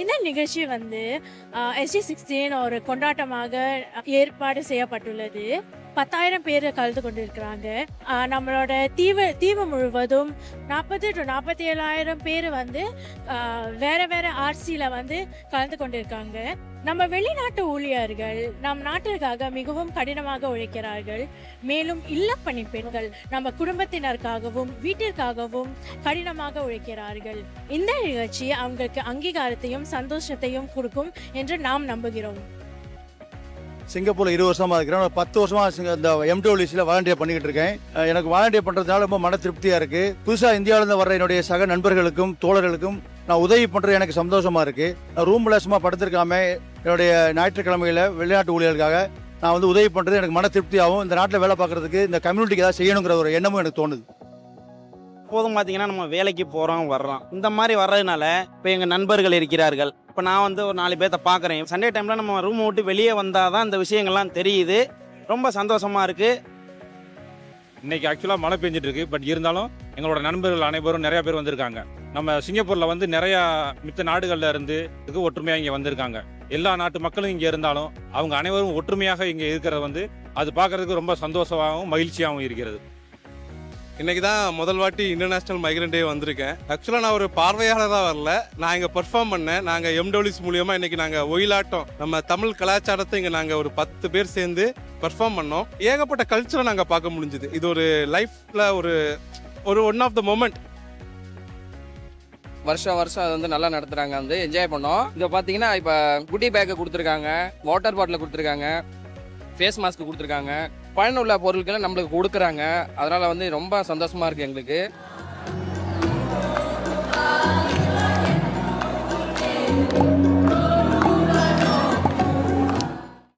இந்த நிகழ்ச்சி வந்து SG16 ஒரு கொண்டாட்டமாக ஏற்பாடு செய்யப்பட்டுள்ளது. 10,000 பேர் கலந்து கொண்டிருக்கிறாங்க. நம்மளோட தீவு முழுவதும் 40 to 47,000 பேர் வந்து வேற வேற ஆர்சியில் வந்து கலந்து கொண்டிருக்காங்க. நம்ம வெளிநாட்டு ஊழியர்கள் நம் நாட்டிற்காக மிகவும் கடினமாக உழைக்கிறார்கள். மேலும் இல்லப்பணி பெண்கள் நம்ம குடும்பத்தினருக்காகவும் வீட்டிற்காகவும் கடினமாக உழைக்கிறார்கள். இந்த நிகழ்ச்சி அவங்களுக்கு அங்கீகாரத்தையும் சந்தோஷத்தையும் கொடுக்கும் என்று நாம் நம்புகிறோம். சிங்கப்பூரில் 20 வருஷமாக இருக்கிறேன். 10 வருஷமாக இந்த MWCயில் வாலண்டியர் பண்ணிக்கிட்டு இருக்கேன். எனக்கு வாலண்டியர் பண்ணுறதுனால ரொம்ப மன திருப்தியாக இருக்குது. புதுசாக இந்தியாவிலேருந்து வர்ற என்னுடைய சக நண்பர்களுக்கும் தோழர்களுக்கும் நான் உதவி பண்ணுறது எனக்கு சந்தோஷமாக இருக்குது. நான் ரூமில் சும்மா படுத்திருக்காம என்னுடைய ஞாயிற்றுக்கிழமையில் வெளிநாட்டு ஊழியர்களுக்காக நான் வந்து உதவி பண்ணுறது எனக்கு மன திருப்தியாகவும் இந்த நாட்டில் வேலை பார்க்குறதுக்கு இந்த கம்யூனிட்டிக்கு ஏதாவது செய்யணுங்கிற ஒரு எண்ணமும் எனக்கு தோணுது. எப்போதும் பார்த்தீங்கன்னா நம்ம வேலைக்கு போகிறோம் வர்றோம், இந்த மாதிரி வர்றதுனால இப்போ எங்கள் நண்பர்கள் இருக்கிறார்கள். இப்போ நான் வந்து ஒரு 4 பேர்த்த பார்க்குறேன். சண்டே டைமில் நம்ம ரூம் விட்டு வெளியே வந்தால் தான் இந்த விஷயங்கள்லாம் தெரியுது. ரொம்ப சந்தோஷமாக இருக்குது. இன்றைக்கி ஆக்சுவலாக மழை பெஞ்சிட்டு இருக்கு. பட் இருந்தாலும் எங்களோட நண்பர்கள் அனைவரும் நிறையா பேர் வந்திருக்காங்க. நம்ம சிங்கப்பூரில் வந்து நிறையா மித்த நாடுகளில் இருந்து ஒற்றுமையாக இங்கே வந்திருக்காங்க. எல்லா நாட்டு மக்களும் இங்கே இருந்தாலும் அவங்க அனைவரும் ஒற்றுமையாக இங்கே இருக்கிறது வந்து அது பார்க்குறதுக்கு ரொம்ப சந்தோஷமாகவும் மகிழ்ச்சியாகவும் இருக்கிறது. இன்றைக்கி தான் முதல் வாட்டி இன்டர்நேஷ்னல் மைக்ரண்ட் டே வந்திருக்கேன். ஆக்சுவலாக நான் ஒரு பார்வையாளராக வரல, நான் இங்கே பெர்ஃபார்ம் பண்ணேன். நாங்கள் MWC மூலியமாக இன்றைக்கி நாங்கள் ஒயிலாட்டம் நம்ம தமிழ் கலாச்சாரத்தை இங்கே நாங்கள் ஒரு 10 பேர் சேர்ந்து பெர்ஃபார்ம் பண்ணோம். ஏகப்பட்ட கல்ச்சரை நாங்கள் பார்க்க முடிஞ்சுது. இது ஒரு லைஃப்பில் ஒரு ஒன் ஆஃப் த மொமெண்ட். வருஷம் அது வந்து நல்லா நடத்துகிறாங்க, வந்து என்ஜாய் பண்ணோம். இங்கே பார்த்தீங்கன்னா இப்போ குட்டி பேக்கை கொடுத்துருக்காங்க, வாட்டர் பாட்டில் கொடுத்துருக்காங்க, ஃபேஸ் மாஸ்க் கொடுத்துருக்காங்க, பயனுள்ள பொருட்களை நம்மளுக்கு கொடுக்குறாங்க. அதனால் வந்து ரொம்ப சந்தோஷமாக இருக்குது எங்களுக்கு.